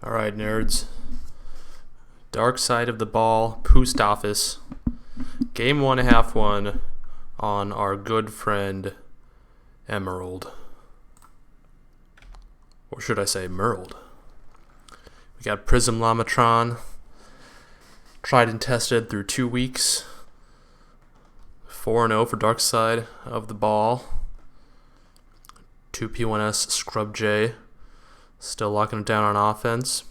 Alright, nerds. Dark side of the ball, Poost office. Game 1, half 1 on our good friend Emerald. Or should I say Merld? We got Prism Lamatron. Tried and tested through 2 weeks. 4-0 for dark side of the ball. 2P1S Scrub J. Still locking it down on offense.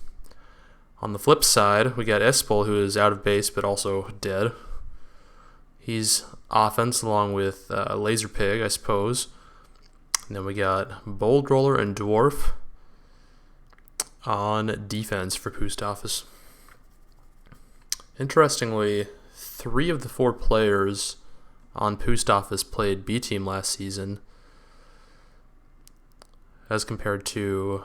On the flip side, we got Espol, who is out of base but also dead. He's offense along with Laser Pig, I suppose. And then we got Bold Roller and Dwarf on defense for Poost office. Interestingly, 3 of the 4 players on Poost office played B team last season, as compared to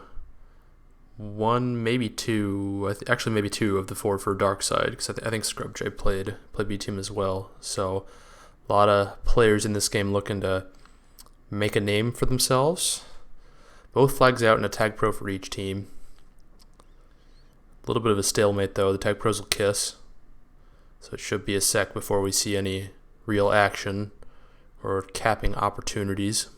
1, maybe 2, actually maybe 2 of the 4 for dark side, because I think Scrub J played B team as well. So a lot of players in this game looking to make a name for themselves. Both flags out and a tag pro for each team. A little bit of a stalemate though. The tag pros will kiss, so it should be a sec before we see any real action or capping opportunities.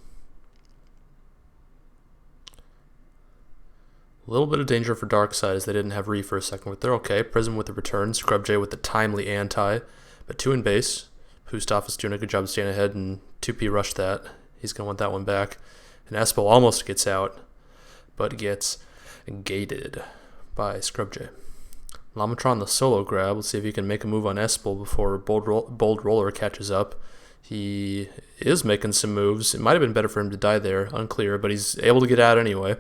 A little bit of danger for dark side as they didn't have Re for a second, but they're okay. Prism with the return, Scrub J with the timely anti, but 2 in base. Poost office doing a good job staying ahead, and 2P rushed that. He's going to want that one back. And Espol almost gets out, but gets gated by Scrub J. Lamatron the solo grab. Let's see if he can make a move on Espol before Bold Roller catches up. He is making some moves. It might have been better for him to die there, unclear, but he's able to get out anyway.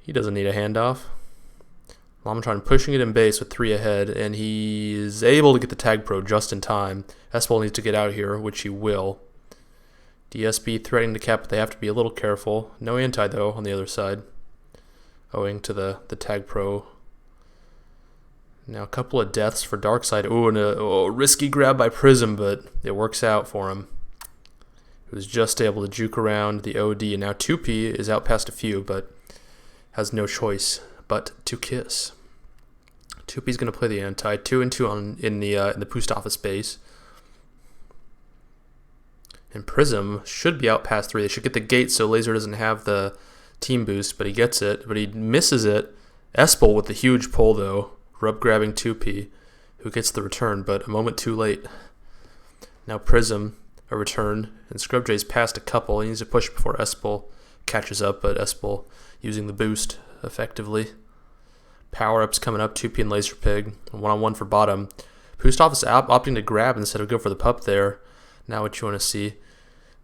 He doesn't need a handoff. Lamatron pushing it in base with 3 ahead, and he is able to get the tag pro just in time. Espol needs to get out here, which he will. DSB threatening to cap, but they have to be a little careful. No anti, though, on the other side, owing to the tag pro. Now a couple of deaths for dark side. Ooh, and a risky grab by Prism, but it works out for him. He was just able to juke around the OD, and now 2P is out past a few, but has no choice but to kiss. 2P's going to play the anti. 2 and 2 in the Poost office base. And Prism should be out past 3. They should get the gate so Laser doesn't have the team boost, but he gets it, but he misses it. Espol with the huge pull though, rub grabbing 2P, who gets the return, but a moment too late. Now Prism, a return, and Scrub J's passed a couple. He needs to push before Espol catches up, but Espol using the boost effectively. Power-ups coming up, 2P and Laser Pig, 1-on-1 for bottom. Poost office opting to grab instead of go for the pup there. Now what you want to see.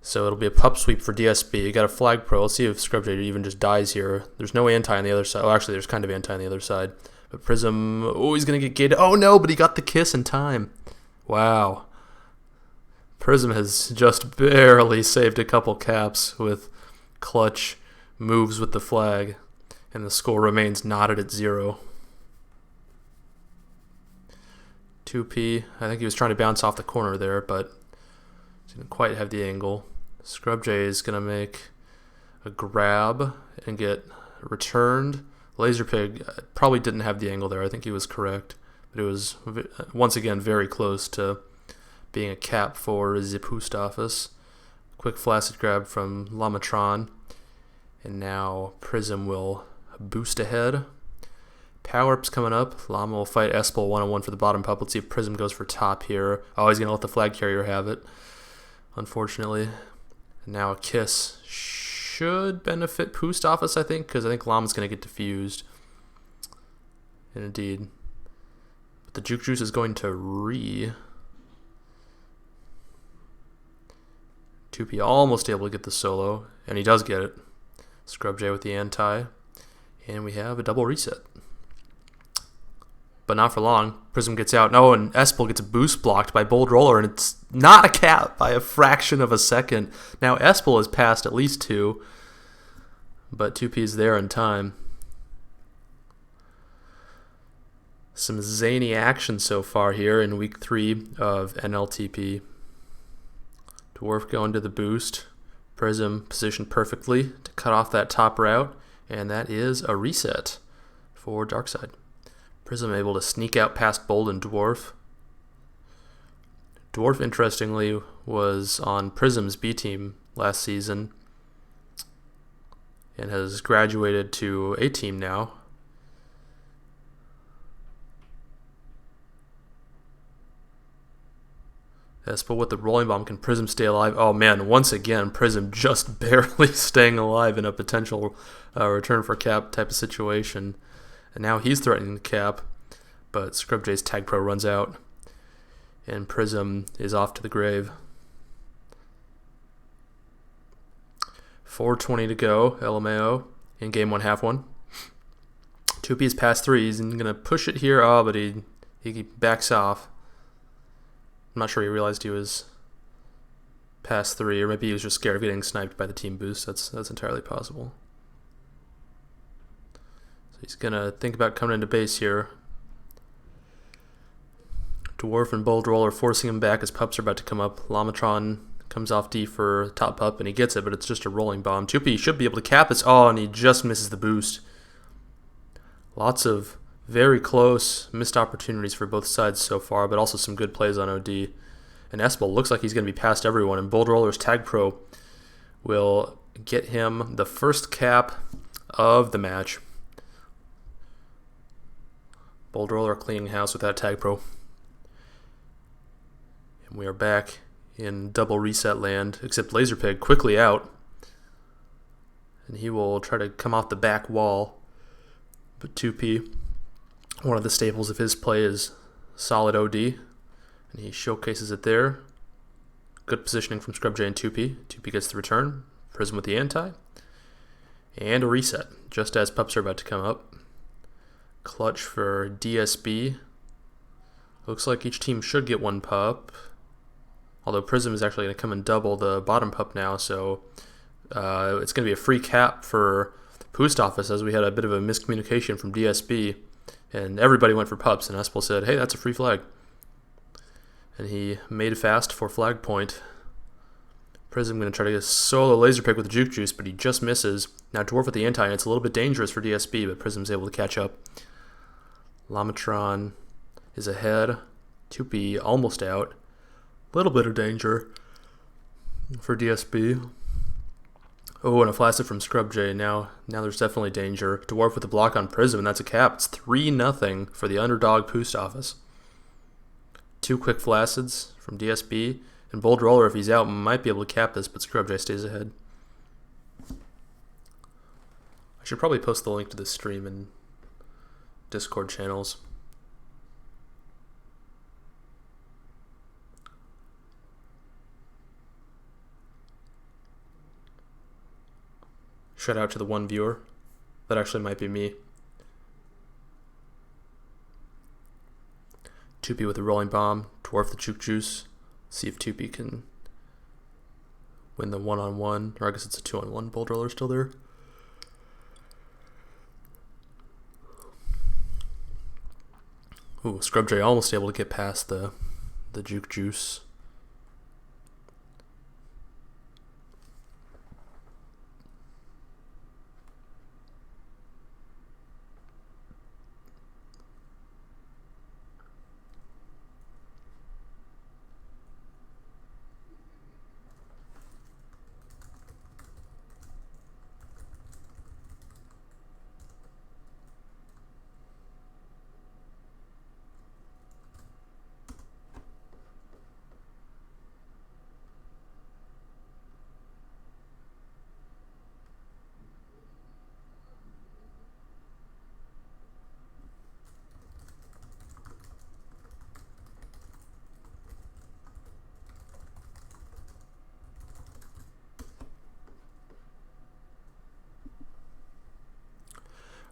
So it'll be a pup sweep for DSB. You got a flag pro. Let's see if Scrub J even just dies here. There's no anti on the other side. Oh, actually, there's kind of anti on the other side. But Prism, oh, he's going to get gated. Oh, no, but he got the kiss in time. Wow. Prism has just barely saved a couple caps with clutch moves with the flag, and the score remains knotted at 0. 2P, I think he was trying to bounce off the corner there, but didn't quite have the angle. Scrub J is going to make a grab and get returned. Laser Pig probably didn't have the angle there. I think he was correct, but it was once again very close to being a cap for the Poost office. Quick flaccid grab from Lamatron. And now Prism will boost ahead. Power-ups coming up. Lama will fight Espol 1-on-1 for the bottom pup. Let's see if Prism goes for top here. Oh, he's going to let the flag carrier have it, unfortunately. And now a kiss should benefit Poost office, I think, because I think Lama's going to get diffused. And indeed. But the Juke Juice is going to Re. 2P almost able to get the solo, and he does get it. Scrub J with the anti, and we have a double reset. But not for long. Prism gets out. No, and Espol gets a boost blocked by Bold Roller, and it's not a cap by a fraction of a second. Now Espol has passed at least 2, but 2P is there in time. Some zany action so far here in week 3 of NLTP. Dwarf going to the boost. Prism positioned perfectly to cut off that top route, and that is a reset for Darkside. Prism able to sneak out past Bold and Dwarf. Dwarf, interestingly, was on Prism's B team last season and has graduated to A team now. Yes, but with the rolling bomb, can Prism stay alive? Oh man, once again, Prism just barely staying alive in a potential return for cap type of situation. And now he's threatening the cap, but ScrubJ's Tag Pro runs out, and Prism is off to the grave. 4:20 to go, LMAO, in game 1, half 1. 2P's past 3, he's going to push it here, but he backs off. I'm not sure he realized he was past 3, or maybe he was just scared of getting sniped by the team boost. That's entirely possible. So he's going to think about coming into base here. Dwarf and Bold Roll are forcing him back as pups are about to come up. Lamatron comes off D for top pup, and he gets it, but it's just a rolling bomb. 2P should be able to cap this. Oh, and he just misses the boost. Lots of very close missed opportunities for both sides so far, but also some good plays on OD. And Espel looks like he's going to be past everyone, and Bold Roller's Tag Pro will get him the first cap of the match. Bold Roller cleaning house with that Tag Pro. And we are back in double reset land, except Laserpig quickly out. And he will try to come off the back wall. But 2P, one of the staples of his play is solid OD. And he showcases it there. Good positioning from ScrubJ and 2P. 2P gets the return. Prism with the anti. And a reset, just as pups are about to come up. Clutch for DSB. Looks like each team should get one pup. Although Prism is actually going to come and double the bottom pup now, so it's going to be a free cap for Poost Office, as we had a bit of a miscommunication from DSB, and everybody went for pups, and Espel said, hey, that's a free flag. And he made fast for flag point. Prism going to try to get a solo laser pick with the Juke Juice, but he just misses. Now Dwarf with the anti, and it's a little bit dangerous for DSB, but Prism's able to catch up. Lamatron is ahead. 2P almost out. Little bit of danger for DSB. Oh, and a flaccid from ScrubJ. Now there's definitely danger. Dwarf with a block on Prism, and that's a cap. It's 3-0 for the underdog Poost Office. 2 quick flacids from DSB. And Bold Roller, if he's out, might be able to cap this, but ScrubJ stays ahead. I should probably post the link to this stream in Discord channels. Shout out to the one viewer. That actually might be me. 2P with the rolling bomb. Dwarf the Juke Juice. See if 2P can win the 1-on-1. Or I guess it's a 2-on-1. Bold Roller still there. Ooh, ScrubJ almost able to get past the Juke Juice.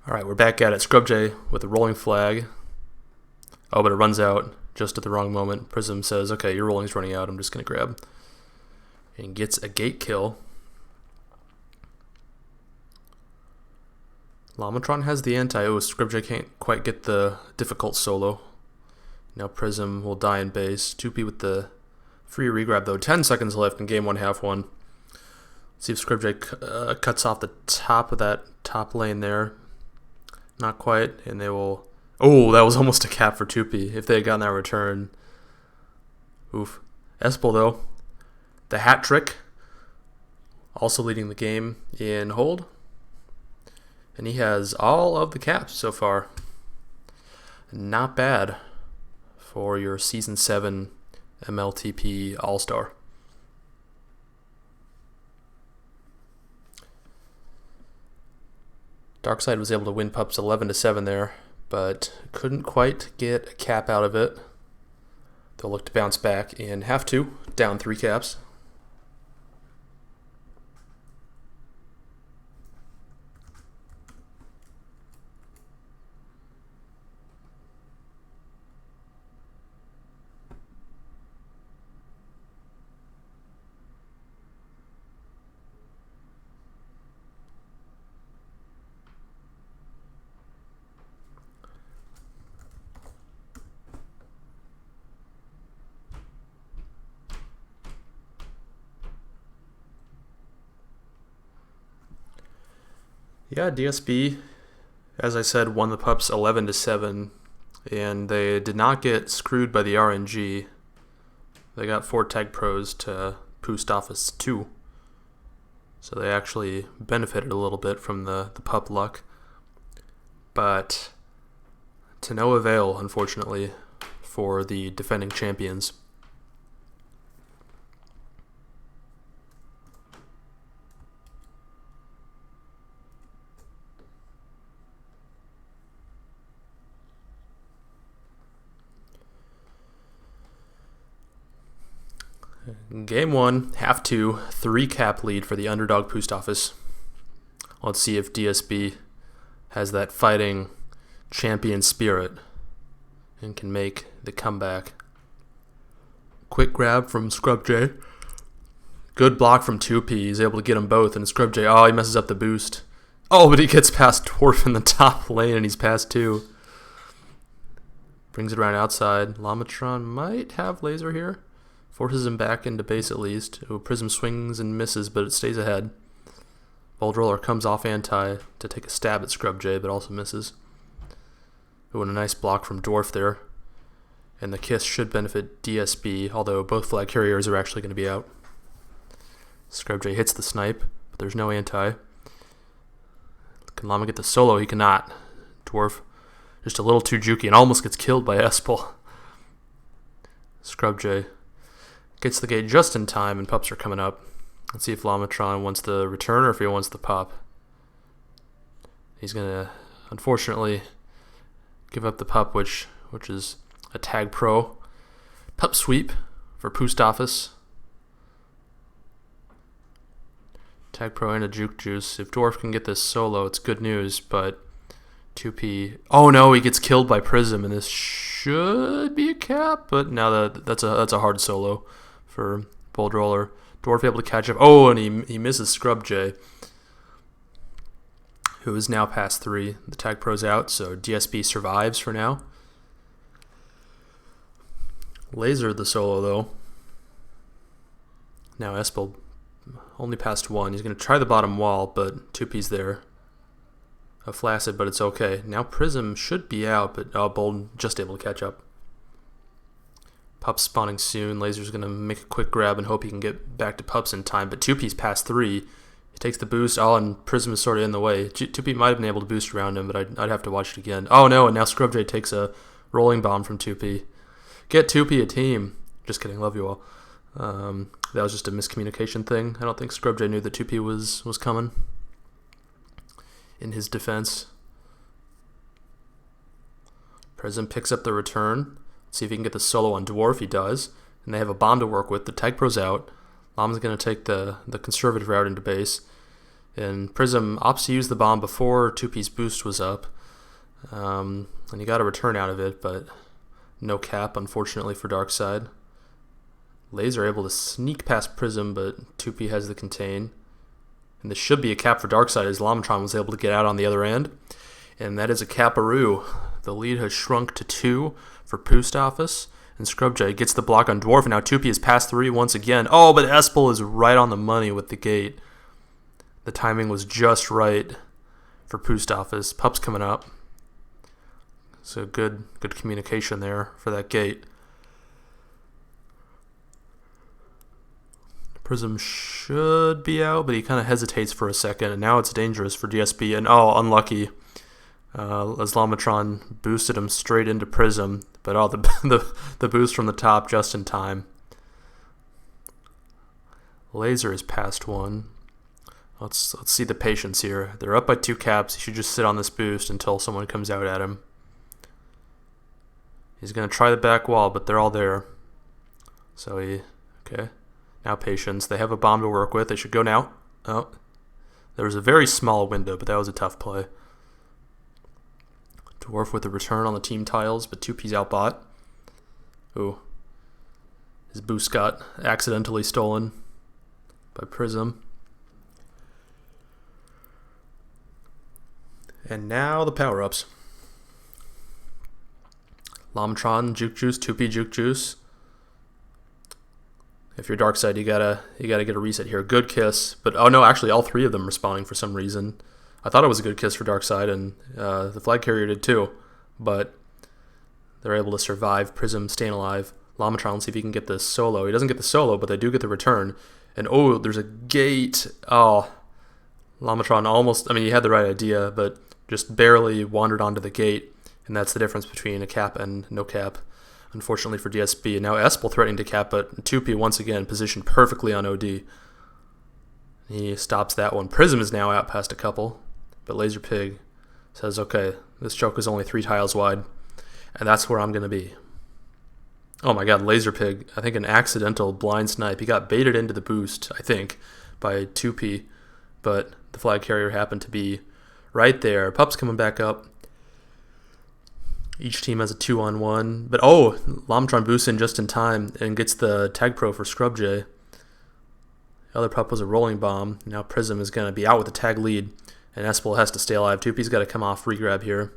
Alright, we're back at it. ScrubJ with a rolling flag. Oh, but it runs out just at the wrong moment. Prism says, okay, your rolling's running out. I'm just going to grab. And gets a gate kill. Lamatron has the anti. Oh, ScrubJ can't quite get the difficult solo. Now Prism will die in base. 2P with the free regrab, though. 10 seconds left in game 1, half 1. Let's see if ScrubJ cuts off the top of that top lane there. Not quite, and they will... Oh, that was almost a cap for Tupi if they had gotten that return. Oof. Espel, though, the hat trick, also leading the game in hold. And he has all of the caps so far. Not bad for your Season 7 NLTP All-Star. Darkside was able to win Pups 11-7 there, but couldn't quite get a cap out of it. They'll look to bounce back in half two, down 3 caps. Yeah, DSB, as I said, won the Pups 11-7, and they did not get screwed by the RNG. They got 4 tag pros to Poost Office 2, so they actually benefited a little bit from the Pup luck, but to no avail, unfortunately, for the defending champions. Game 1, half 2, 3 cap lead for the underdog Poost Office. Let's see if DSB has that fighting champion spirit and can make the comeback. Quick grab from Scrub J. Good block from 2P. He's able to get them both, and Scrub J, oh, he messes up the boost. Oh, but he gets past Dwarf in the top lane, and he's past 2. Brings it around outside. Lamatron might have laser here. Forces him back into base at least. Ooh, Prism swings and misses, but it stays ahead. Bold Roller comes off anti to take a stab at Scrub J, but also misses. Ooh, and a nice block from Dwarf there. And the kiss should benefit DSB, although both flag carriers are actually going to be out. Scrub J hits the snipe, but there's no anti. Can Llama get the solo? He cannot. Dwarf just a little too jukey and almost gets killed by Espel. Scrub J gets the gate just in time, and Pups are coming up. Let's see if Lamatron wants the return or if he wants the pop. He's going to, unfortunately, give up the pup, which is a tag pro. Pup sweep for Poost Office. Tag pro and a juke juice. If Dwarf can get this solo, it's good news, but 2P... Oh no, he gets killed by Prism, and this should be a cap, but now that's a hard solo for Bold Roller. Dwarf able to catch up. Oh, and he misses Scrub J, who is now past 3. The tag pro's out, so DSB survives for now. Laser the solo, though. Now Espel only past 1. He's going to try the bottom wall, but 2P's there. A flaccid, but it's okay. Now Prism should be out, but Bold just able to catch up. Pups spawning soon. Laser's going to make a quick grab and hope he can get back to Pups in time, but 2P's past 3. He takes the boost. Oh, and Prism is sort of in the way. 2P might have been able to boost around him, but I'd have to watch it again. Oh no, and now Scrub J takes a rolling bomb from 2P. Get 2P a team. Just kidding, love you all. That was just a miscommunication thing. I don't think Scrub J knew that 2P was coming. In his defense, Prism picks up the return. Let's see if he can get the solo on Dwarf. He does. And they have a bomb to work with. The tag pro's out. Llama's going to take the conservative route into base. And Prism opts to use the bomb before 2P's boost was up. And he got a return out of it, but no cap, unfortunately, for Darkside. Laser able to sneak past Prism, but 2P has the contain. And this should be a cap for Darkside as Lamatron was able to get out on the other end. And that is a caparoo. The lead has shrunk to 2 for Poost Office. And Scrub J gets the block on Dwarf. And now 2P is past 3 once again. Oh, but Espel is right on the money with the gate. The timing was just right for Poost Office. Pup's coming up. So good communication there for that gate. Prism should be out, but he kind of hesitates for a second, and now it's dangerous for DSP. And oh, unlucky. As Lamatron boosted him straight into Prism, but oh, the boost from the top just in time. Laser is past one. Let's see the patience here. They're up by 2 caps. He should just sit on this boost until someone comes out at him. He's going to try the back wall, but they're all there. So okay. Now patience. They have a bomb to work with. They should go now. Oh, there was a very small window, but that was a tough play. Dwarf with a return on the team tiles, but 2P's outbot. Ooh. His boost got accidentally stolen by Prism. And now the power-ups. Lamatron, Juke Juice, 2P Juke Juice. If you're Darkseid, you gotta get a reset here. Good kiss, but oh no, actually all 3 of them responding for some reason. I thought it was a good kiss for Darkseid, and the flag carrier did too, but they're able to survive. Prism staying alive. Lamatron, let's see if he can get this solo. He doesn't get the solo, but they do get the return. And oh, there's a gate. Oh, Lamatron almost, I mean, he had the right idea, but just barely wandered onto the gate, and that's the difference between a cap and no cap, unfortunately for DSP. And now Espel threatening to cap, but 2P once again positioned perfectly on OD. He stops that one. Prism is now out past a couple, but Laser Pig says, okay, this choke is only 3 tiles wide, and that's where I'm going to be. Oh my god, Laser Pig, I think an accidental blind snipe. He got baited into the boost, I think, by 2P, but the flag carrier happened to be right there. Pup's coming back up. Each team has a 2-on-1, but oh, Lamatron boosts in just in time and gets the tag pro for Scrub J. The other pup was a rolling bomb. Now Prism is going to be out with the tag lead, and Espel has to stay alive. 2P's got to come off regrab here.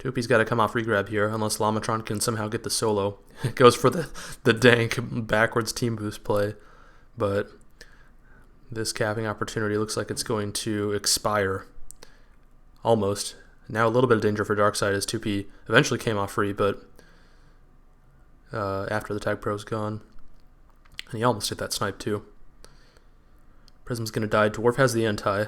2P's got to come off regrab here, unless Lamatron can somehow get the solo. It goes for the dank backwards team boost play, but this capping opportunity looks like it's going to expire. Almost. Now a little bit of danger for Darkseid as 2P eventually came off free, but after the tag pro's gone. And he almost hit that snipe too. Prism's going to die. Dwarf has the anti.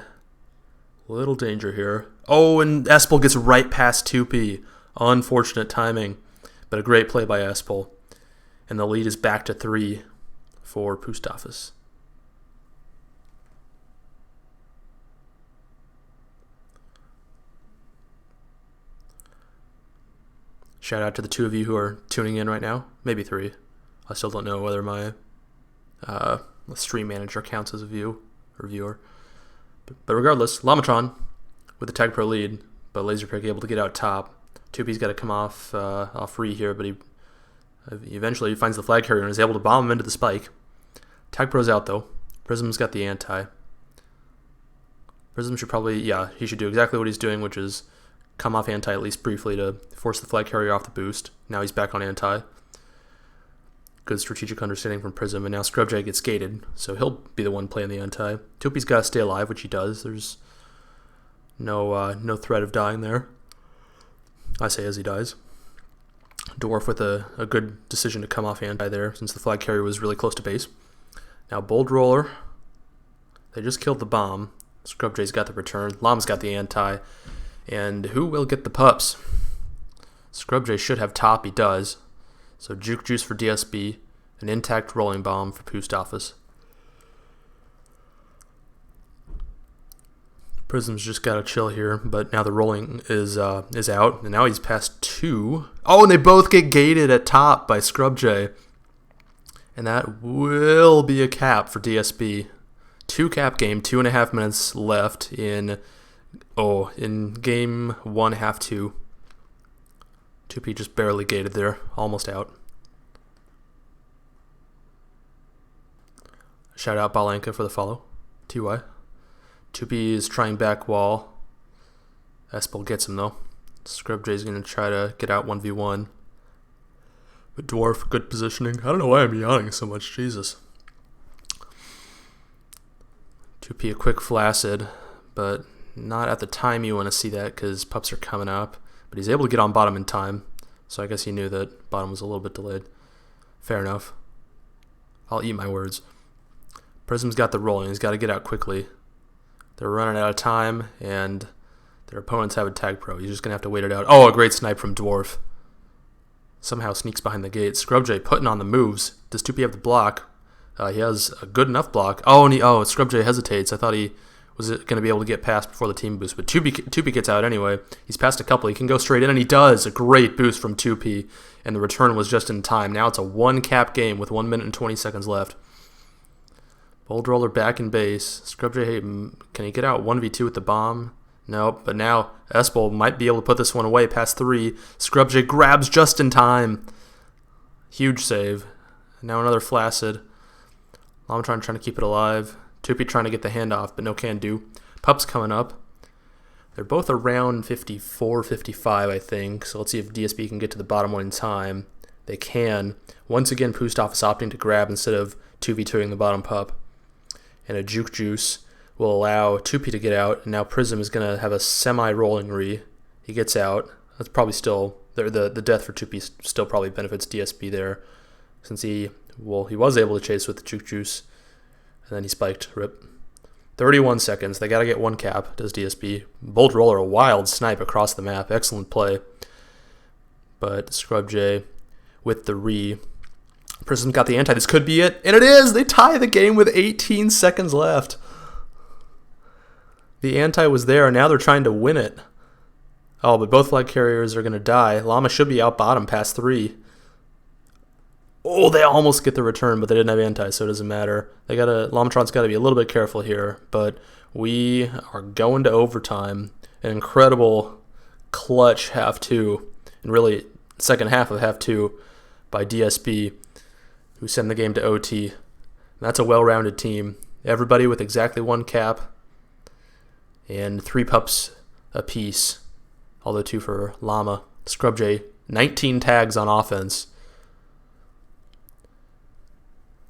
Little danger here. Oh, and Espel gets right past 2P. Unfortunate timing, but a great play by Espel. And the lead is back to 3 for Poost Office. Shout out to the 2 of you who are tuning in right now. Maybe 3. I still don't know whether my stream manager counts as a view or viewer. But regardless, Lamatron with the tag pro lead, but Laserpig able to get out top. 2P's got to come off free here, but he eventually finds the flag carrier and is able to bomb him into the spike. Tag pro's out though. Prism's got the anti. Prism should probably, yeah, he should do exactly what he's doing, which is come off anti at least briefly to force the flag carrier off the boost. Now he's back on anti. Good strategic understanding from Prism, and now Scrubjay gets gated, so he'll be the one playing the anti. 2P's got to stay alive, which he does. There's no threat of dying there. I say as he dies. Dwarf with a good decision to come off anti there, since the flag carrier was really close to base. Now Bold Roller. They just killed the bomb. Scrubjay's got the return. Lam's got the anti. And who will get the pups? Scrubjay should have top. He does. So Juke Juice for DSB. An intact rolling bomb for Poost Office. Prism's just got to chill here, but now the rolling is out, and now he's past 2. Oh, and they both get gated at top by Scrubjay. And that will be a cap for DSB. 2 cap game, 2.5 minutes left in game 1, half 2. 2P just barely gated there, almost out. Shout out Balanka for the follow. TY. 2P is trying back wall. Espel gets him though. Scrubjay's going to try to get out 1v1. But Dwarf, good positioning. I don't know why I'm yawning so much, Jesus. 2P a quick flaccid, but Not at the time you want to see that because pups are coming up. But he's able to get on bottom in time. So I guess he knew that bottom was a little bit delayed. Fair enough. I'll eat my words. Prism's got the rolling. He's got to get out quickly. They're running out of time, and their opponents have a tag pro. He's just going to have to wait it out. Oh, a great snipe from Dwarf. Somehow sneaks behind the gate. Scrubjay putting on the moves. Does 2P have the block? He has a good enough block. Oh, and Scrubjay hesitates. I thought he was going to be able to get past before the team boost, but 2P gets out anyway. He's passed a couple. He can go straight in, and he does. A great boost from 2P, and the return was just in time. Now it's a one-cap game with 1 minute and 20 seconds left. Bold Roller back in base. Scrubjay, can he get out 1v2 with the bomb? No, but now Espol might be able to put this one away past 3. Scrubjay grabs just in time. Huge save. Now another Flaccid. Lamatron trying to keep it alive. 2P trying to get the handoff, but no can do. Pup's coming up. They're both around 54, 55, I think. So let's see if DSP can get to the bottom one in time. They can. Once again, Poost off is opting to grab instead of 2v2ing the bottom pup. And a Juke Juice will allow 2P to get out. And now Prism is going to have a semi-rolling re. He gets out. That's probably still... The death for 2P still probably benefits DSP there. Since he was able to chase with the Juke Juice. And then he spiked. Rip. 31 seconds. They got to get one cap, does DSP. Bold Roller, a wild snipe across the map. Excellent play. But Scrubjay with the re. Prism's got the anti. This could be it. And it is! They tie the game with 18 seconds left. The anti was there, and now they're trying to win it. Oh, but both flag carriers are going to die. Llama should be out bottom past 3. Oh, they almost get the return, but they didn't have anti, so it doesn't matter. Lamatron's got to be a little bit careful here, but we are going to overtime. An incredible clutch half 2, and really second half of half 2 by DSP, who send the game to OT. And that's a well-rounded team. Everybody with exactly one cap and 3 pups apiece, although 2 for Llama. Scrubjay, 19 tags on offense,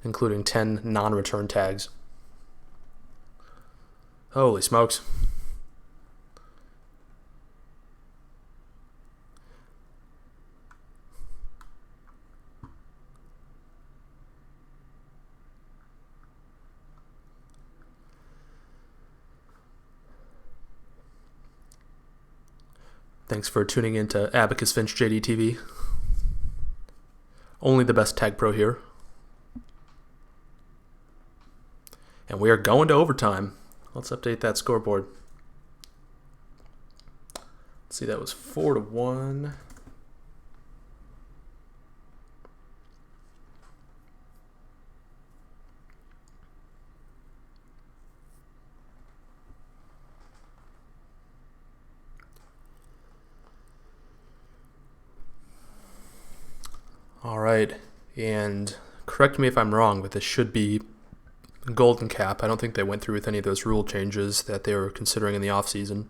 including 10 non-return tags. Holy smokes. Thanks for tuning in to Abacus Finch JD TV. Only the best tag pro here. And we are going to overtime. Let's update that scoreboard. Let's see, that was 4-1. All right, and correct me if I'm wrong, but this should be golden cap. I don't think they went through with any of those rule changes that they were considering in the offseason.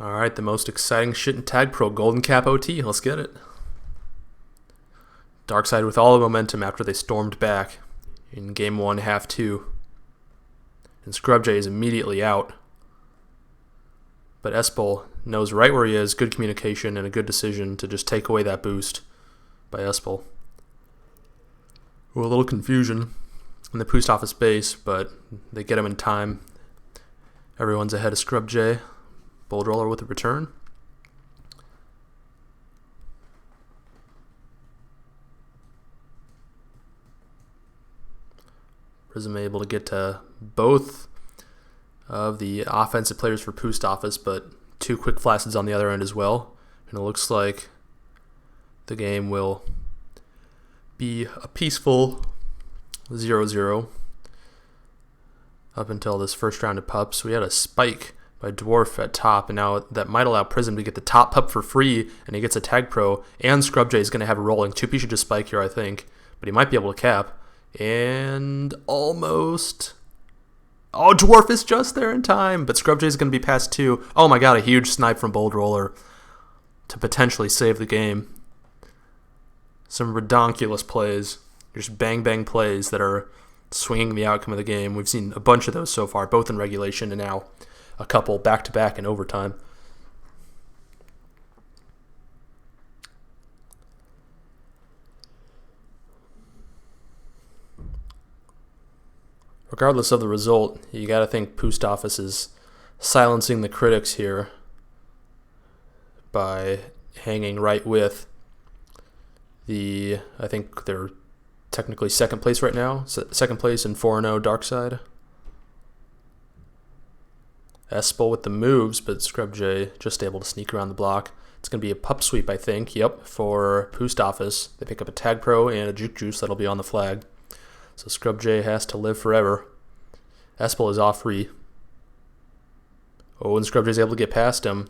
All right, the most exciting shit in Tag Pro, golden cap OT. Let's get it. Darkside with all the momentum after they stormed back in Game 1, Half 2. And Scrubjay is immediately out. But Espol knows right where he is, good communication, and a good decision to just take away that boost by Espol. Ooh, a little confusion in the Poost office base, but they get him in time. Everyone's ahead of Scrubjay. Bold Roller with a return. Prism able to get to both of the offensive players for Poost office, but 2 quick flashes on the other end as well. And it looks like the game will be a peaceful 0-0 up until this first round of pups. We had a spike by Dwarf at top, and now that might allow Prism to get the top pup for free, and he gets a tag pro, and Scrubjay is going to have a rolling. 2P should just spike here, I think, but he might be able to cap. And almost... Oh, Dwarf is just there in time, but Scrubjay is going to be past 2. Oh my god, a huge snipe from Bold Roller to potentially save the game. Some redonkulous plays Just bang bang plays that are swinging the outcome of the game. We've seen a bunch of those so far, both in regulation and now a couple back to back in overtime. Regardless of the result, you got to think Poost Office is silencing the critics here by hanging right with I think they're technically second place right now. Second place in 4-0 Dark Side. Espel with the moves, but ScrubJ just able to sneak around the block. It's going to be a pup sweep, I think. Yep, for Poost Office. They pick up a Tag Pro and a Juke Juice that'll be on the flag. So ScrubJ has to live forever. Espel is off free. Oh, and ScrubJ's able to get past him.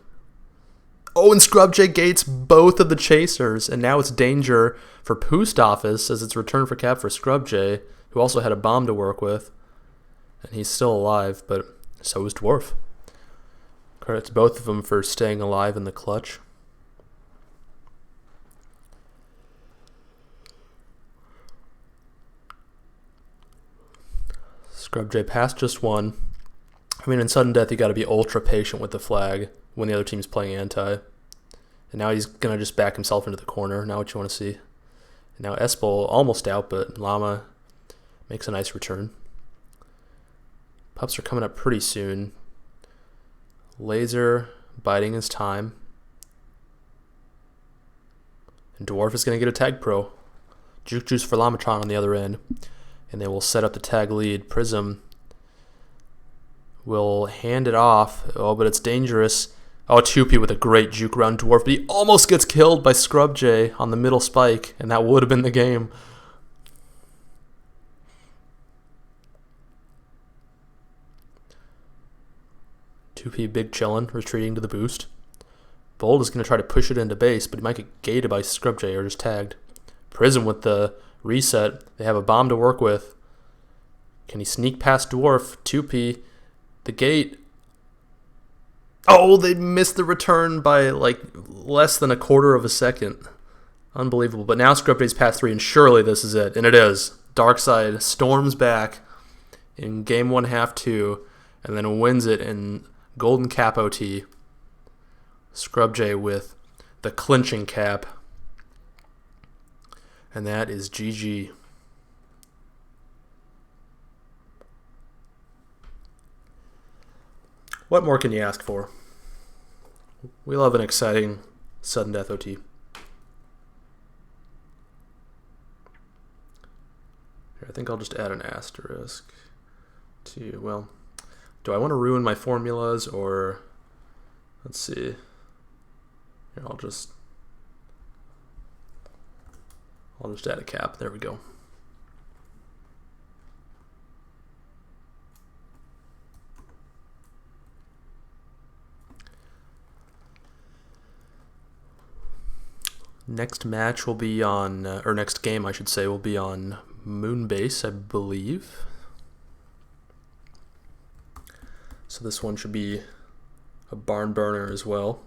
Oh, and ScrubJ gates both of the chasers, and now it's danger for Poost Office as it's return for cap for ScrubJ, who also had a bomb to work with. And he's still alive, but so is Dwarf. Credit to both of them for staying alive in the clutch. ScrubJ passed just one. I mean, in sudden death, you got to be ultra patient with the flag when the other team's playing anti. And now he's going to just back himself into the corner. Now what you want to see. And now Espel almost out, but Llama makes a nice return. Pups are coming up pretty soon. Laser biding his time. And Dwarf is going to get a Tag Pro. Juke Juice for Lamatron on the other end. And they will set up the tag lead. Prism will hand it off. Oh, but it's dangerous. Oh, 2P with a great juke around Dwarf, but he almost gets killed by ScrubJ on the middle spike, and that would have been the game. P big chillin', retreating to the boost. Bold is going to try to push it into base, but he might get gated by ScrubJ or just tagged. Prism with the reset. They have a bomb to work with. Can he sneak past Dwarf? 2P. The gate. Oh, they missed the return by like less than a quarter of a second. Unbelievable. But now ScrubJ's past 3, and surely this is it. And it is. Darkside storms back in game 1, half 2, and then wins it in Golden Cap OT. ScrubJ with the clinching cap. And that is GG. What more can you ask for? We love an exciting sudden death OT. Here, I think I'll just add an asterisk to, well, do I want to ruin my formulas or, let's see. Here, I'll just add a cap. There we go. Next match will be on, or next game I should say, will be on Moonbase, I believe. So this one should be a barn burner as well.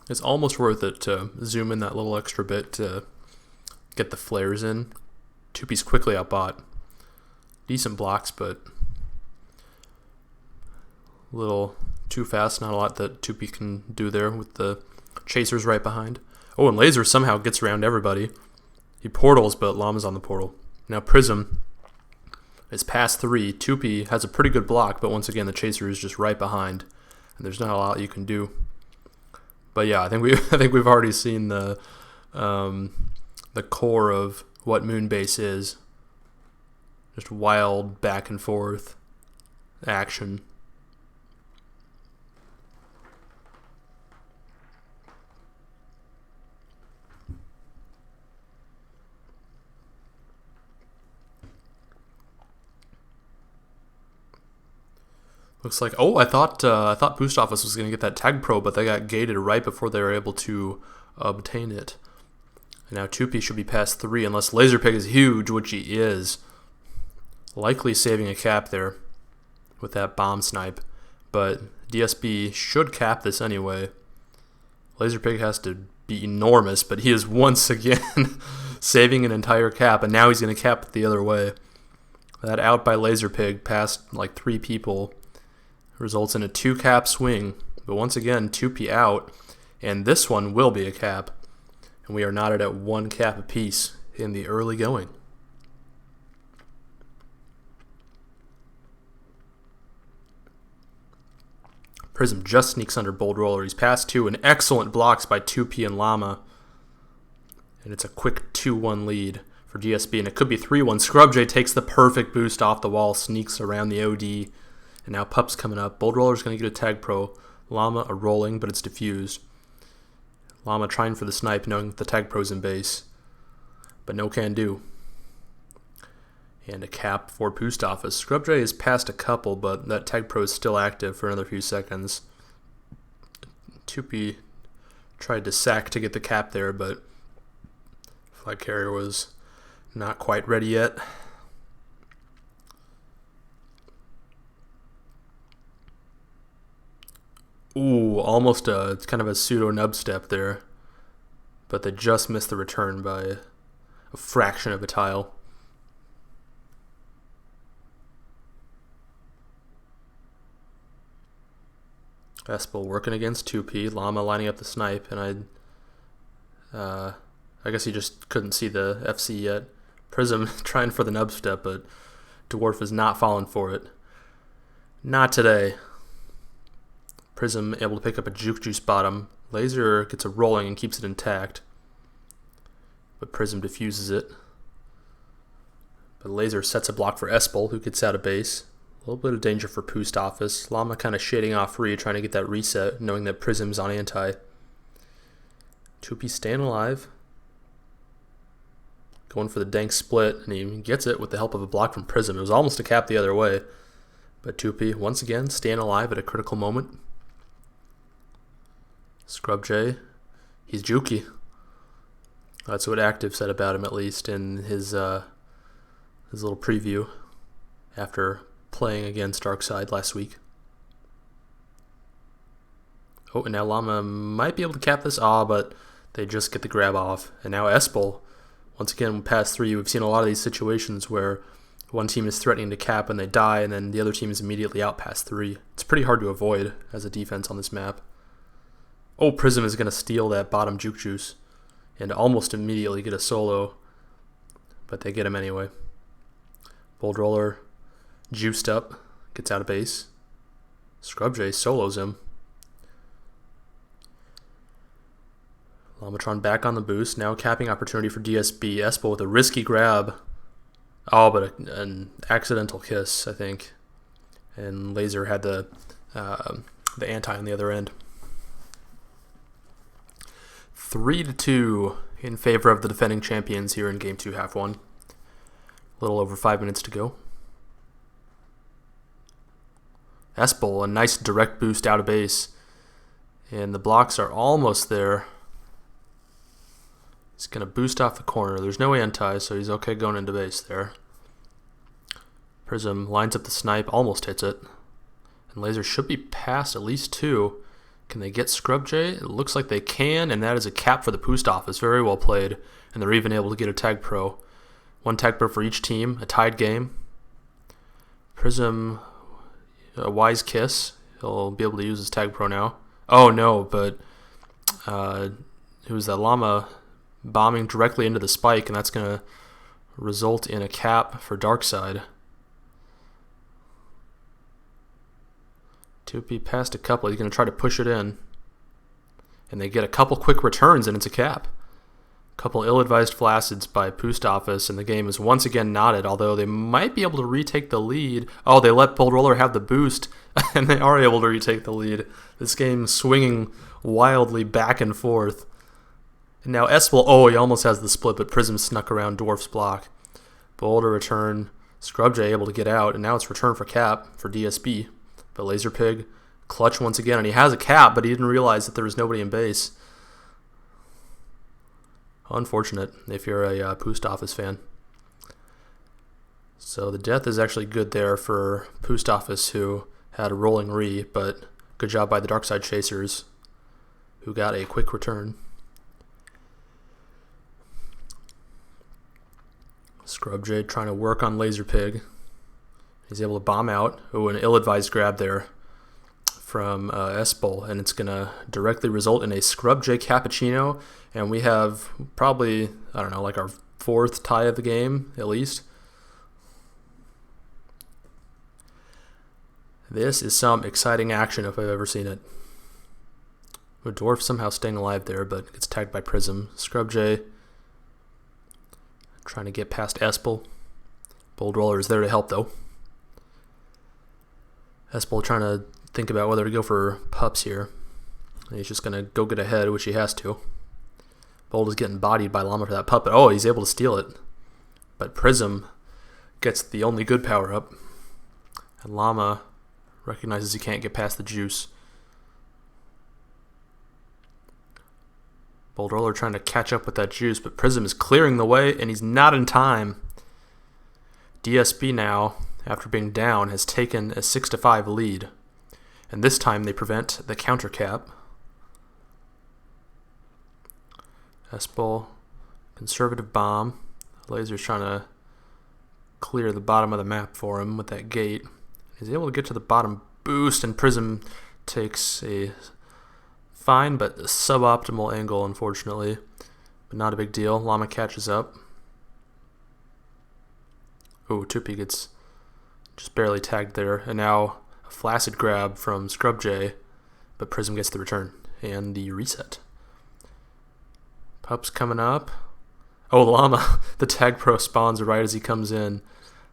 It's almost worth it to zoom in that little extra bit to get the flares in. 2P's quickly outbought. Decent blocks, but a little too fast. Not a lot that 2P can do there with the chasers right behind. Oh, and Laser somehow gets around everybody. He portals, but Llama's on the portal. Now Prism is past 3. 2P has a pretty good block, but once again the chaser is just right behind, and there's not a lot you can do. But yeah, I think we've already seen the core of what Moonbase is. Just wild back and forth action. Looks like, oh, I thought Poost Office was going to get that tag pro, but they got gated right before they were able to obtain it. And now 2P should be past 3 unless Laserpig is huge, which he is. Likely saving a cap there with that bomb snipe, but DSB should cap this anyway. Laserpig has to be enormous, but he is once again saving an entire cap, and now he's going to cap it the other way. That out by Laserpig past like 3 people results in a 2-cap swing, but once again 2P out, and this one will be a cap, and we are knotted at 1 cap apiece in the early going. Prism just sneaks under Bold Roller. He's past 2, and excellent blocks by 2P and Llama, and it's a quick 2-1 lead for DSB, and it could be 3-1. ScrubJ takes the perfect boost off the wall, sneaks around the OD, and now Pup's coming up. Bold Roller's going to get a tag pro. Llama a rolling, but it's diffused. Llama trying for the snipe, knowing that the tag pro's in base, but no can do. And a cap for Poost Office. ScrubJ is past a couple, but that tag pro is still active for another few seconds. 2P tried to sack to get the cap there, but Flag Carrier was not quite ready yet. Ooh, almost it's kind of a pseudo nub step there, but they just missed the return by a fraction of a tile. Espel working against 2P, Llama lining up the snipe, and I guess he just couldn't see the FC yet. Prism trying for the nub step, but Dwarf is not falling for it. Not today. Prism able to pick up a Juke Juice bottom. Laser gets a rolling and keeps it intact, but Prism diffuses it. But Laser sets a block for Espel, who gets out of base. A little bit of danger for Poost Office. Llama kind of shading off free, trying to get that reset, knowing that Prism's on anti. 2P staying alive. Going for the dank split, and he gets it with the help of a block from Prism. It was almost a cap the other way, but 2P once again staying alive at a critical moment. ScrubJ, he's jukey. That's what Active said about him, at least in his little preview after playing against Darkside last week. Oh, and now Llama might be able to cap this. But they just get the grab off. And now Espel, once again, past 3, we've seen a lot of these situations where one team is threatening to cap and they die, and then the other team is immediately out past 3. It's pretty hard to avoid as a defense on this map. Oh, Prism is going to steal that bottom Juke Juice and almost immediately get a solo, but they get him anyway. Bold Roller juiced up, gets out of base. ScrubJ solos him. Lamatron back on the boost, now capping opportunity for DSB. Espel with a risky grab. Oh, but an accidental kiss, I think. And Laser had the anti on the other end. 3-2 in favor of the defending champions here in Game 2, half 1. A little over 5 minutes to go. Espel, a nice direct boost out of base. And the blocks are almost there. He's going to boost off the corner. There's no anti, so he's okay going into base there. Prism lines up the snipe, almost hits it. And Laser should be past at least 2. Can they get ScrubJ? It looks like they can, and that is a cap for the Poost office. Very well played. And they're even able to get a Tag Pro. 1 Tag Pro for each team, a tied game. Prism, a wise kiss. He'll be able to use his Tag Pro now. Oh no, but it was that Llama bombing directly into the spike, and that's going to result in a cap for Darkside. 2P passed a couple. He's going to try to push it in. And they get a couple quick returns, and it's a cap. A couple ill-advised flacids by Poost office, and the game is once again knotted, although they might be able to retake the lead. Oh, they let Bold Roller have the boost, and they are able to retake the lead. This game swinging wildly back and forth. And now S-Will, oh, he almost has the split, but Prism snuck around Dwarf's block. Boulder return, ScrubJ able to get out, and now it's return for cap for DSB. But Laserpig, clutch once again, and he has a cap, but he didn't realize that there was nobody in base. Unfortunate if you're a Poost office fan. So the death is actually good there for Poost office, who had a rolling re, but good job by the Darkside Chasers, who got a quick return. ScrubJ trying to work on Laserpig. He's able to bomb out. Oh, an ill-advised grab there from S-Bull, and it's going to directly result in a ScrubJ Cappuccino, and we have probably, I don't know, like our 4th tie of the game, at least. This is some exciting action if I've ever seen it. The Dwarf somehow staying alive there, but gets tagged by Prism. ScrubJ trying to get past S-Bull. Bold Roller is there to help, though. S-Bull trying to think about whether to go for pups here. And he's just going to go get ahead, which he has to. Bold is getting bodied by Llama for that pup. Oh, he's able to steal it. But Prism gets the only good power-up. And Llama recognizes he can't get past the juice. Bold Roller trying to catch up with that juice, but Prism is clearing the way, and he's not in time. DSB now, after being down, has taken a 6-5 lead. And this time they prevent the counter cap. S-Bull, conservative bomb. Laser's trying to clear the bottom of the map for him with that gate. He's able to get to the bottom boost, and Prism takes a fine but suboptimal angle, unfortunately. But not a big deal. Llama catches up. Oh, 2P gets just barely tagged there. And now a flaccid grab from ScrubJ, but Prism gets the return and the reset. Pup's coming up. Oh, Llama, the Tag Pro spawns right as he comes in.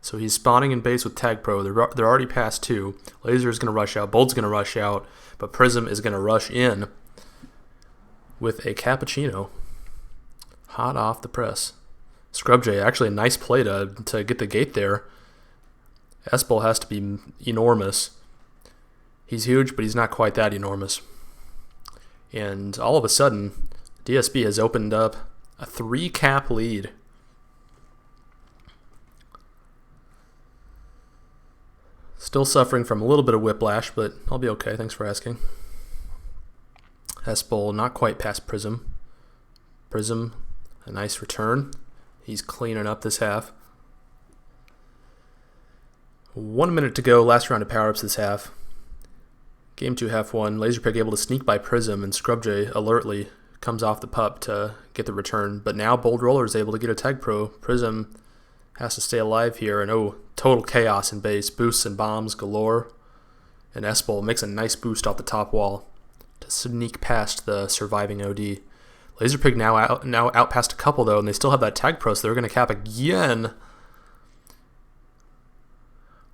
So he's spawning in base with Tag Pro. They're already past 2. Laser is going to rush out. Bold's going to rush out. But Prism is going to rush in with a Cappuccino. Hot off the press. ScrubJ, actually a nice play to get the gate there. S-Bull has to be enormous. He's huge, but he's not quite that enormous. And all of a sudden, DSB has opened up a 3-cap lead. Still suffering from a little bit of whiplash, but I'll be okay. Thanks for asking. S-Bull not quite past Prism. Prism, a nice return. He's cleaning up this half. 1 minute to go, last round of power-ups this half. Game 2, half 1. Laserpig able to sneak by Prism, and ScrubJ alertly comes off the pup to get the return. But now Bold Roller is able to get a Tag Pro. Prism has to stay alive here, and oh, total chaos in base. Boosts and bombs galore. And S-Bull makes a nice boost off the top wall to sneak past the surviving OD. Laserpig now out past a couple, though, and they still have that Tag Pro, so they're going to cap again.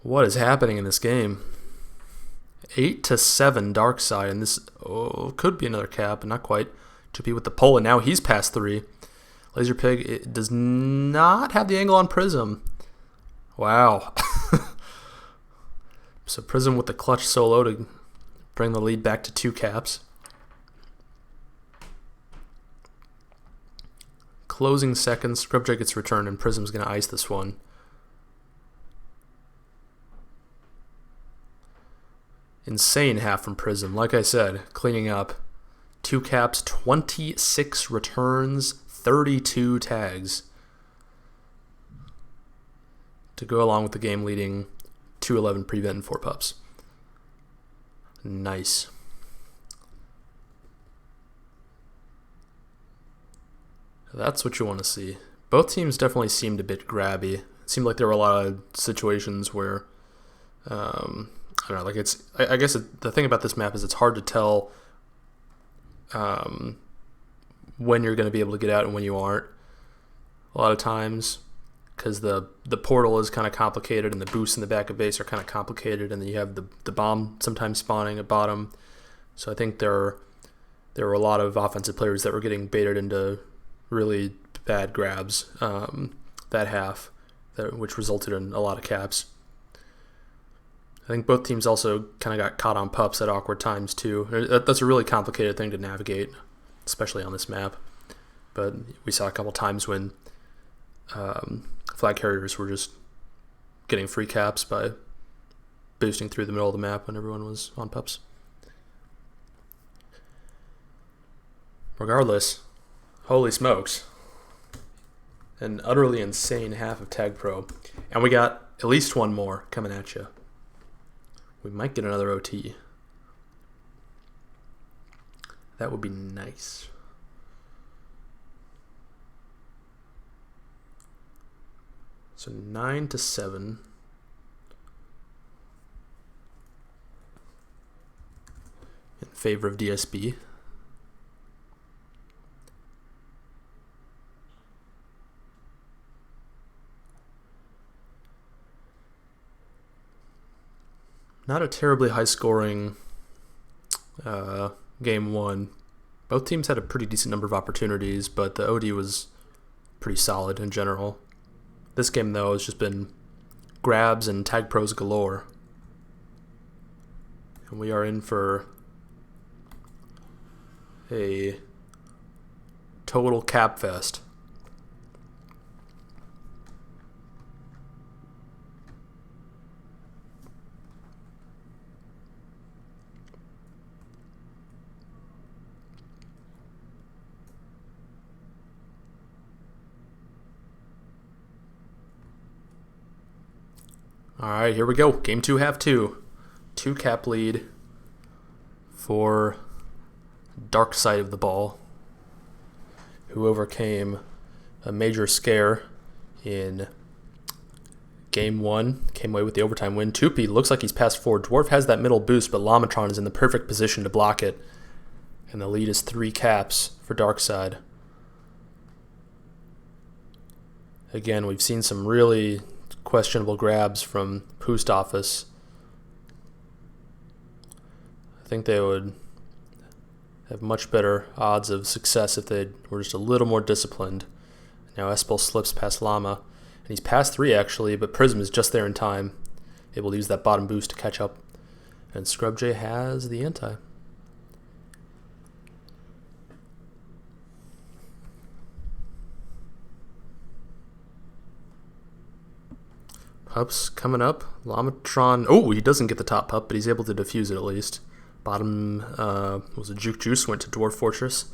What is happening in this game? 8-7 Darkside, and this could be another cap, but not quite. 2P with the pull, and now he's past 3. Laserpig it does not have the angle on Prism. Wow. So Prism with the clutch solo to bring the lead back to 2 caps. Closing seconds, ScrubJ gets returned, and Prism's going to ice this one. Insane half from Prism. Like I said, cleaning up. 2 caps, 26 returns, 32 tags. To go along with the game-leading 211 prevent and 4 pups. Nice. That's what you want to see. Both teams definitely seemed a bit grabby. It seemed like there were a lot of situations where, I don't know, like it's, I guess the thing about this map is it's hard to tell when you're going to be able to get out and when you aren't. A lot of times, because the portal is kind of complicated and the boosts in the back of base are kind of complicated, and then you have the bomb sometimes spawning at bottom. So I think there were a lot of offensive players that were getting baited into really bad grabs that half, which resulted in a lot of caps. I think both teams also kind of got caught on pups at awkward times too. That's a really complicated thing to navigate, especially on this map. But we saw a couple times when flag carriers were just getting free caps by boosting through the middle of the map when everyone was on pups. Regardless, holy smokes. An utterly insane half of Tag Pro. And we got at least one more coming at you. We might get another OT. That would be nice. So 9-7. In favor of DSB. Not a terribly high-scoring game one. Both teams had a pretty decent number of opportunities, but the OD was pretty solid in general. This game, though, has just been grabs and tag pros galore. And we are in for a total cap fest. All right, here we go. Game 2, half 2. 2 cap lead for Dark Side of the Ball, who overcame a major scare in Game 1. Came away with the overtime win. 2P looks like he's passed forward. Dwarf has that middle boost, but Lamatron is in the perfect position to block it. And the lead is 3 caps for Dark Side. Again, we've seen some really questionable grabs from Poost office. I think they would have much better odds of success if they were just a little more disciplined. Now Espel slips past Llama, and he's past 3 actually, but Prism is just there in time, able to use that bottom boost to catch up. And ScrubJ has the anti. Pups coming up. Lamatron. Oh, he doesn't get the top pup, but he's able to defuse it at least. Bottom was a Juke Juice, went to Dwarf Fortress.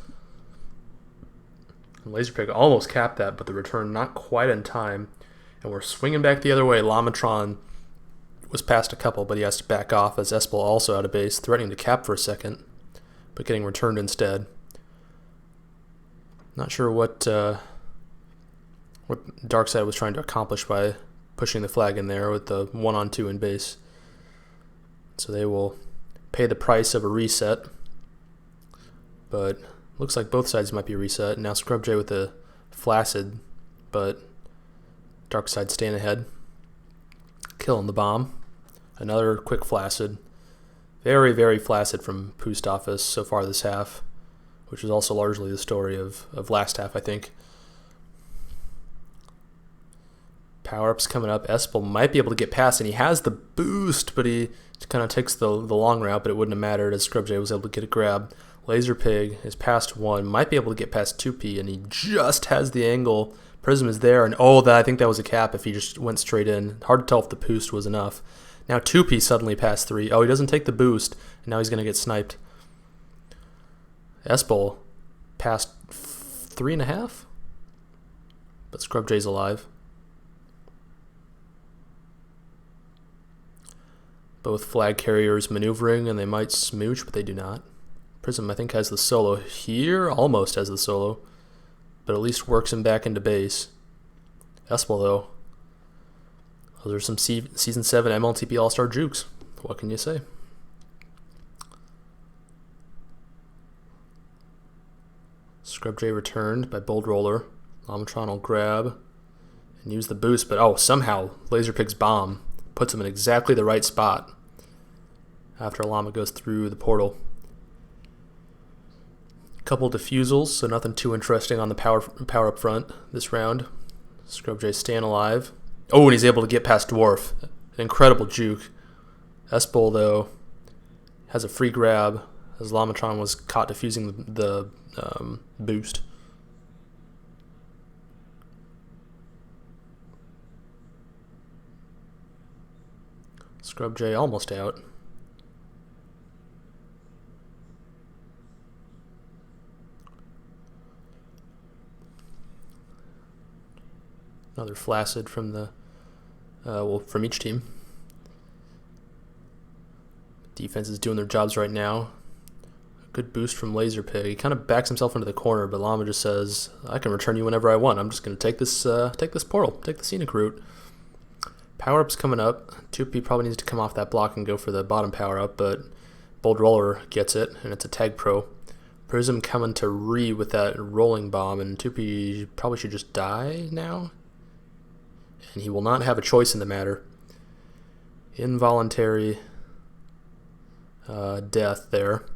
And Laserpig almost capped that, but the return not quite in time. And we're swinging back the other way. Lamatron was past a couple, but he has to back off as Espel also out of base, threatening to cap for a second, but getting returned instead. Not sure what Darkseid was trying to accomplish by pushing the flag in there with the 1-on-2 in base. So they will pay the price of a reset. But looks like both sides might be reset. Now ScrubJ with the Flaccid, but Darkseid staying ahead. Killing the bomb. Another quick Flaccid. Very, very flaccid from Poost office so far this half, which is also largely the story of last half, I think. Power-ups coming up. Espel might be able to get past, and he has the boost, but he kind of takes the long route, but it wouldn't have mattered as ScrubJ was able to get a grab. Laserpig is past 1, might be able to get past 2P, and he just has the angle. Prism is there, and I think that was a cap if he just went straight in. Hard to tell if the boost was enough. Now 2P suddenly passed 3. Oh, he doesn't take the boost, and now he's going to get sniped. S-Bowl passed 3.5, but Scrub J's alive. Both flag carriers maneuvering, and they might smooch, but they do not. Prism, I think, has the solo here, almost has the solo, but at least works him back into base. S-Bowl, though, those are some Season 7 NLTP All-Star jukes. What can you say? Scrub J returned by Bold Roller. Lamatron will grab and use the boost, but oh, somehow Laserpig's bomb puts him in exactly the right spot after Llama goes through the portal. Couple defusals, so nothing too interesting on the power up front this round. Scrub J staying alive. Oh, and he's able to get past Dwarf. An incredible juke. S-Bowl, though, has a free grab as Lamatron was caught defusing the boost. Scrub J almost out. Another flaccid from the from each team. Defense is doing their jobs right now. Good boost from Laserpig. He kind of backs himself into the corner, but Llama just says, "I can return you whenever I want. I'm just going to take this portal, take the scenic route." Power up's coming up. 2P probably needs to come off that block and go for the bottom power up, but Bold Roller gets it, and it's a tag pro. Prism coming to re with that rolling bomb, and 2P probably should just die now. And he will not have a choice in the matter. Involuntary death there.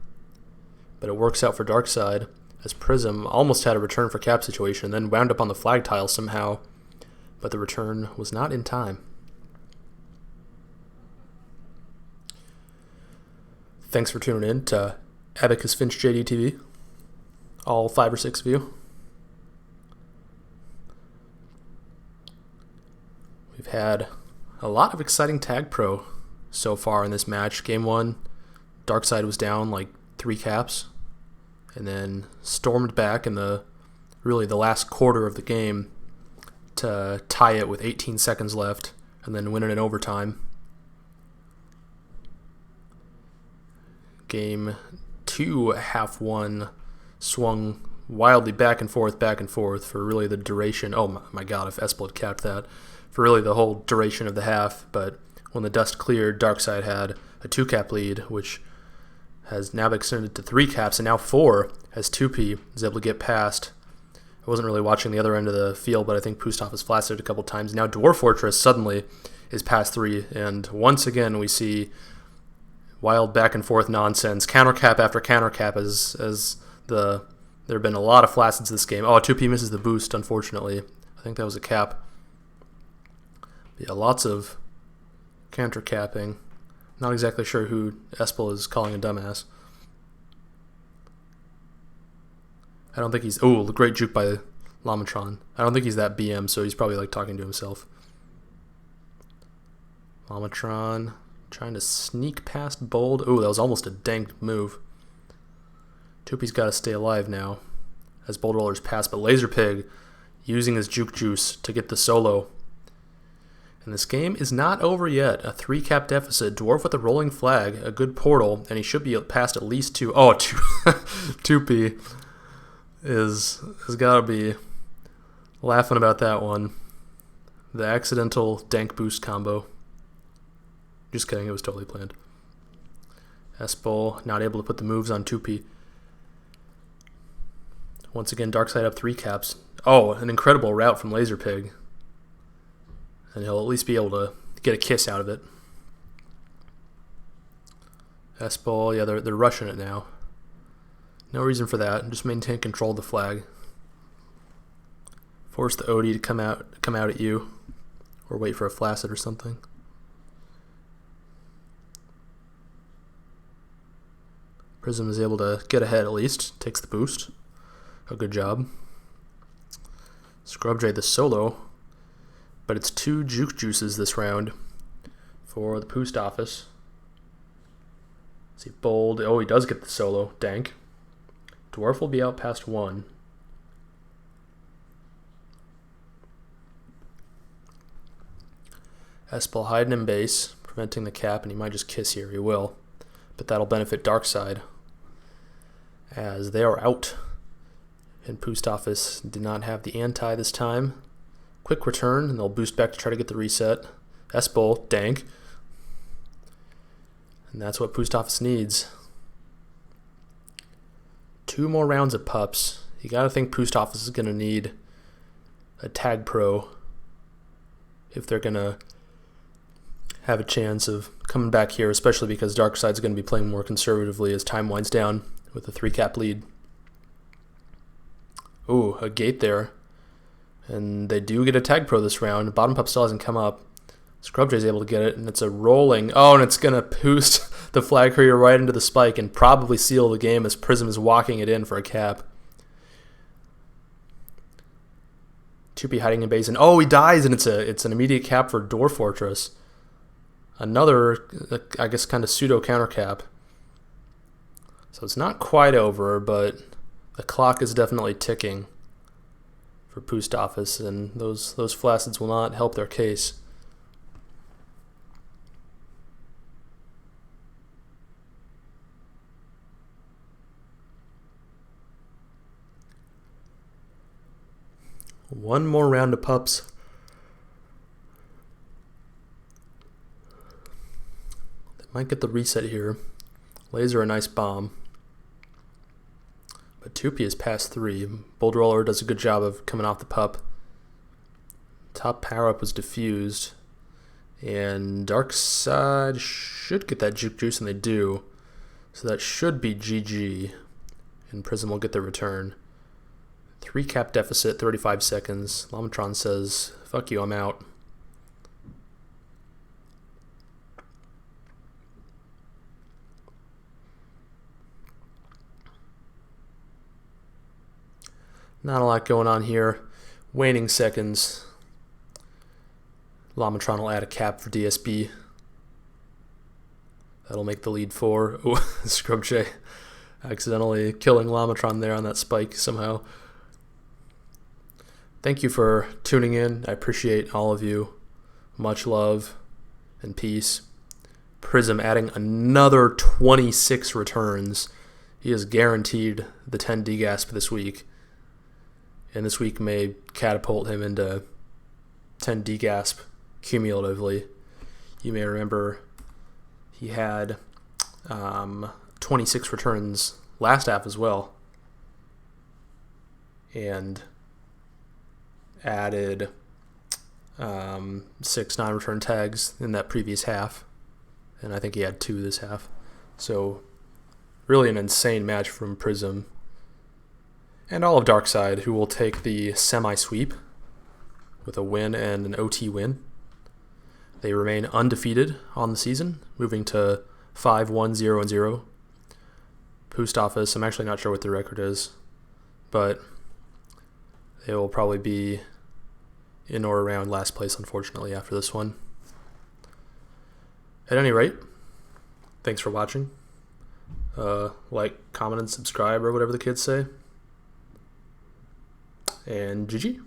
But it works out for Darkside, as Prism almost had a return for cap situation, then wound up on the flag tile somehow, but the return was not in time. Thanks for tuning in to Abacus Finch JD TV, all 5 or 6 of you. We've had a lot of exciting tag pro so far in this match. Game 1, Darkside was down like 3 caps, and then stormed back in the last quarter of the game to tie it with 18 seconds left, and then win it in overtime. Game 2, half 1, swung wildly back and forth for really the duration. Oh my god, if S-Bowl had capped that. For really the whole duration of the half, but when the dust cleared, Darkside had a 2-cap lead, which has now been extended to 3 caps, and now 4, as 2P is able to get past. I wasn't really watching the other end of the field, but I think Poost was flaccid a couple times. Now Dwarf Fortress suddenly is past 3, and once again we see wild back and forth nonsense, counter cap after counter cap, as there have been a lot of flaccids this game. Oh, 2P misses the boost, unfortunately. I think that was a cap. Yeah, lots of counter capping. Not exactly sure who S-Bowl is calling a dumbass. I don't think he's... Oh, great juke by Lamatron. I don't think he's that BM, so he's probably like talking to himself. Lamatron trying to sneak past Bold. Oh, that was almost a dank move. 2P's got to stay alive now as Bold Roller's pass, but Laserpig using his juke juice to get the solo. And this game is not over yet. A 3-cap deficit. Dwarf with a rolling flag, a good portal, and he should be past at least 2. Oh, 2P has got to be laughing about that one. The accidental dank boost combo. Just kidding, it was totally planned. S-Bowl not able to put the moves on 2P. Once again, Darkside up 3 caps. Oh, an incredible route from Laserpig. And he'll at least be able to get a kiss out of it. S-Bowl, yeah, they're rushing it now. No reason for that. Just maintain control of the flag. Force the OD to come out at you, or wait for a flaccid or something. Prism is able to get ahead at least. Takes the boost. A good job. Scrub J the solo. But it's 2 juke juices this round for the Poost office. Let's see, bold. Oh, he does get the solo. Dank. Dwarf will be out past 1. Espel hiding in base, preventing the cap, and he might just kiss here. He will. But that'll benefit Darkside, as they are out. And Poost office did not have the anti this time. Quick return, and they'll boost back to try to get the reset. Espel, dank. And that's what Poost office needs. 2 more rounds of pups. You gotta think Poost office is gonna need a tag pro if they're gonna have a chance of coming back here, especially because Darkside's gonna be playing more conservatively as time winds down with a 3-cap lead. Ooh, a gate there. And they do get a tag pro this round. Bottom pup still hasn't come up. Scrubjay's able to get it, and it's a rolling. Oh, and it's going to Poost the flag courier right into the spike and probably seal the game as Prism is walking it in for a cap. 2P hiding in base, and oh, he dies, and it's an immediate cap for Door Fortress. Another, I guess, kind of pseudo counter cap. So it's not quite over, but the clock is definitely ticking for Poost office, and those flacids will not help their case. One more round of pups. They might get the reset here. Laser a nice bomb. But 2P is past 3. Bold Roller does a good job of coming off the pup. Top power-up was diffused. And Darkside should get that juke juice, and they do. So that should be GG. And Prism will get their return. 3-cap deficit, 35 seconds. Lamatron says, fuck you, I'm out. Not a lot going on here. Waning seconds. Lamatron will add a cap for DSB. That'll make the lead 4. Oh, Scrubjay accidentally killing Lamatron there on that spike somehow. Thank you for tuning in. I appreciate all of you. Much love and peace. Prism adding another 26 returns. He is guaranteed the 10 degasp this week. And this week may catapult him into 10 degasp cumulatively. You may remember he had 26 returns last half as well. And added 6 non-return tags in that previous half. And I think he had 2 this half. So really an insane match from Prism. And all of Darkside, who will take the semi-sweep with a win and an OT win. They remain undefeated on the season, moving to 5-1-0-0. Poost office, I'm actually not sure what their record is, but they will probably be in or around last place, unfortunately, after this one. At any rate, thanks for watching. Like, comment, and subscribe, or whatever the kids say. And GG.